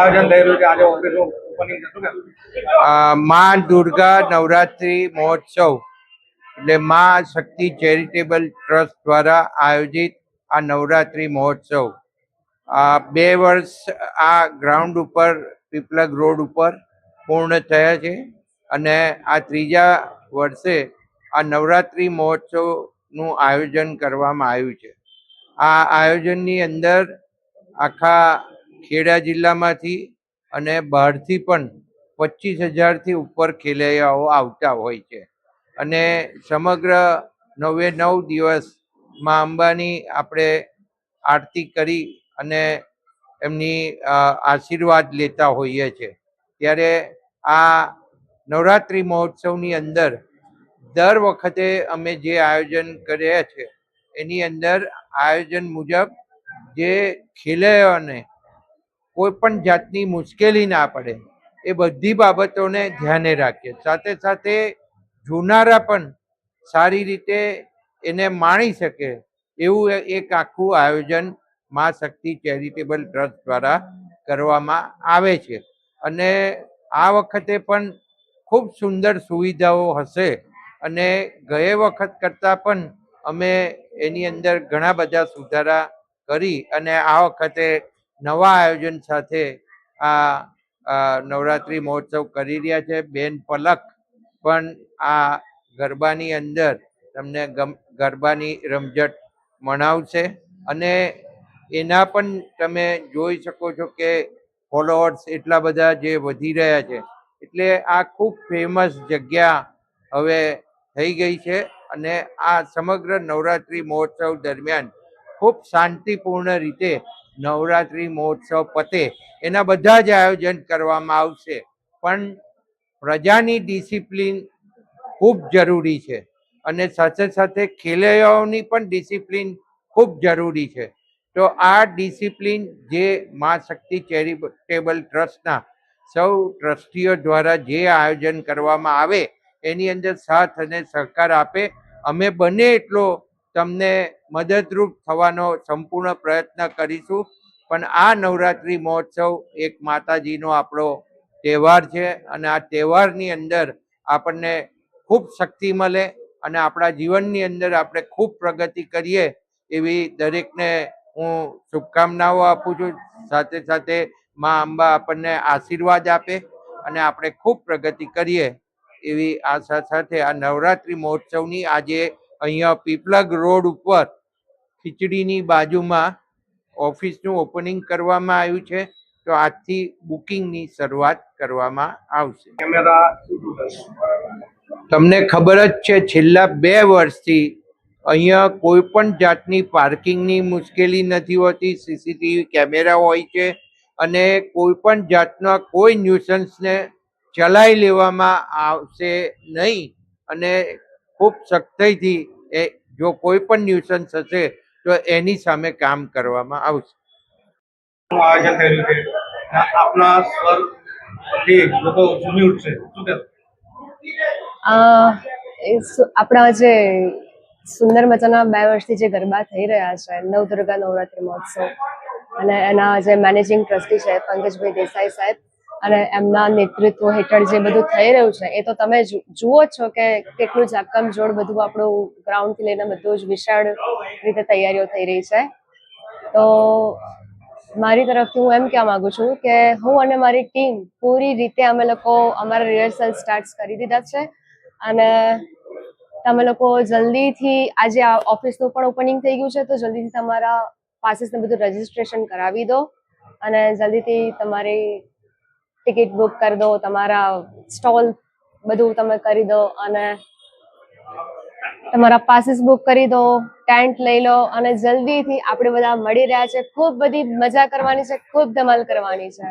આયોજન થઈ રહ્યું છે આજે ઓફિસનું ઓપનિંગ થતું કે માં દુર્ગા નવરાત્રી મહોત્સવ એટલે માં શક્તિ ચેરિટેબલ ટ્રસ્ટ દ્વારા આયોજિત આ નવરાત્રી મહોત્સવ 2 વર્ષ આ ગ્રાઉન્ડ ઉપર પીપલગ રોડ ઉપર પૂર્ણ થયા છે અને આ ત્રીજા વર્ષે આ નવરાત્રી મહોત્સવનું આયોજન કરવામાં આવ્યું છે। આ આયોજનની અંદર આખા ખેડા જિલ્લામાંથી અને બહારથી પણ 25,000થી ઉપર ખેલૈયાઓ આવતા હોય છે અને સમગ્ર 9 દિવસ માં અંબાની આપણે આરતી કરી અને એમની આશીર્વાદ લેતા હોઈએ છીએ। ત્યારે આ નવરાત્રિ મહોત્સવની અંદર દર વખતે અમે જે આયોજન કર્યા છે એની અંદર આયોજન મુજબ જે ખેલૈયાઓને કોઈ પણ જાતની મુશ્કેલી ના પડે એ બધી બાબતોને ધ્યાને રાખીએ। સાથે સાથે જોનારા પણ સારી રીતે એને માણી શકે એવું એક આખું આયોજન માં શક્તિ ચેરિટેબલ ટ્રસ્ટ દ્વારા કરવામાં આવે છે અને આ વખતે પણ ખૂબ સુંદર સુવિધાઓ હશે અને ગયે વખત કરતાં પણ અમે એની અંદર ઘણા બધા સુધારા કરી અને આ વખતે નવા આયોજન સાથે આ નવરાત્રી મહોત્સવ કરી રહ્યા છે। બેન પલક પણ આ ગરબાની અંદર તમને ગરબાની રમઝટ મનાવશે અને એના પણ તમે જોઈ શકો છો કે ફોલોઅર્સ એટલા બધા જે વધી રહ્યા છે એટલે આ ખૂબ ફેમસ જગ્યા હવે થઈ ગઈ છે અને આ સમગ્ર નવરાત્રી મહોત્સવ દરમિયાન ખૂબ શાંતિપૂર્ણ રીતે નવરાત્રી મહોત્સવ પતે એના બધા જ આયોજન કરવામાં આવશે। પણ પ્રજાની ડિસિપ્લિન ખૂબ જરૂરી છે અને સાથે સાથે ખેલૈયાઓની પણ ડિસિપ્લિન ખૂબ જરૂરી છે। તો આ ડિસિપ્લિન જે માં શક્તિ ચેરિટેબલ ટ્રસ્ટના સૌ ટ્રસ્ટીઓ દ્વારા જે આયોજન કરવામાં આવે એની અંદર સાથ અને સહકાર આપે અમે બને એટલો તમને મદદરૂપ થવાનો સંપૂર્ણ પ્રયત્ન કરીશું। પણ આ નવરાત્રી મહોત્સવ એક માતાજીનો આપણો તહેવાર છે અને આ તહેવારની અંદર આપણને ખૂબ શક્તિ મળે અને આપણા જીવનની અંદર આપણે ખૂબ પ્રગતિ કરીએ એવી દરેકને હું શુભકામનાઓ આપું છું। સાથે સાથે માં અંબા આપણને આશીર્વાદ આપે અને આપણે ખૂબ પ્રગતિ કરીએ એવી આશા સાથે આ નવરાત્રી મહોત્સવની આજે અહીંયા પીપલગ રોડ ઉપર ખીચડીની બાજુમાં ઓફિસનું ઓપનિંગ કરવામાં આવ્યું છે। તો આજથી બુકિંગની શરૂઆત કરવામાં આવશે। કેમેરા તમને ખબર જ છે છેલ્લા 2 વર્ષથી અહીંયા કોઈ પણ જાતની પાર્કિંગની મુશ્કેલી નથી હોતી। સીસીટીવી કેમેરા હોય છે અને કોઈ પણ જાતના કોઈ ન્યુસન્સને ચલાવી લેવામાં આવશે નહીં અને ખૂબ સખ્તાઈથી એ જો કોઈ પણ ન્યુસન્સ હશે તો એની સામે કામ કરવામાં આવશે। આયોજન થઈ રહ્યું છે આપના સ્વરથી લોકો ઝૂમી ઉઠશે શું કહેશો? આપણા જે સુંદર મજાના 2 વર્ષથી જે ગરબા થઈ રહ્યા છે નવદુર્ગા નવરાત્રી મહોત્સવ અને એના જે મેનેજિંગ ટ્રસ્ટી છે પંકજભાઈ દેસાઈ સાહેબ અને એમના નેતૃત્વ હેઠળ જે બધું થઈ રહ્યું છે એ તો તમે જુઓ છો કે કેટલું જાકમજોડ બધું આપણું ગ્રાઉન્ડથી લઈને બધું જ વિશાળ રીતે તૈયારીઓ થઈ રહી છે। તો મારી તરફથી હું એમ કહેવા માંગુ છું કે હું અને મારી ટીમ પૂરી રીતે અમે લોકો અમારા રિહર્સલ સ્ટાર્ટ કરી દીધા છે અને તમે લોકો જલ્દીથી આજે આ ઓફિસનું પણ ઓપનિંગ થઈ ગયું છે તો જલ્દીથી તમારા પાસીસને બધું રજીસ્ટ્રેશન કરાવી દો અને જલ્દીથી તમારી ટિકિટ બુક કરી દો, તમારા સ્ટોલ બધું તમે કરી દો અને તમારા પાસીસ બુક કરી દો, ટેન્ટ લઈ લો અને જલ્દીથી આપણે બધા મળી રહ્યા છે। ખૂબ બધી મજા કરવાની છે, ખૂબ ધમાલ કરવાની છે।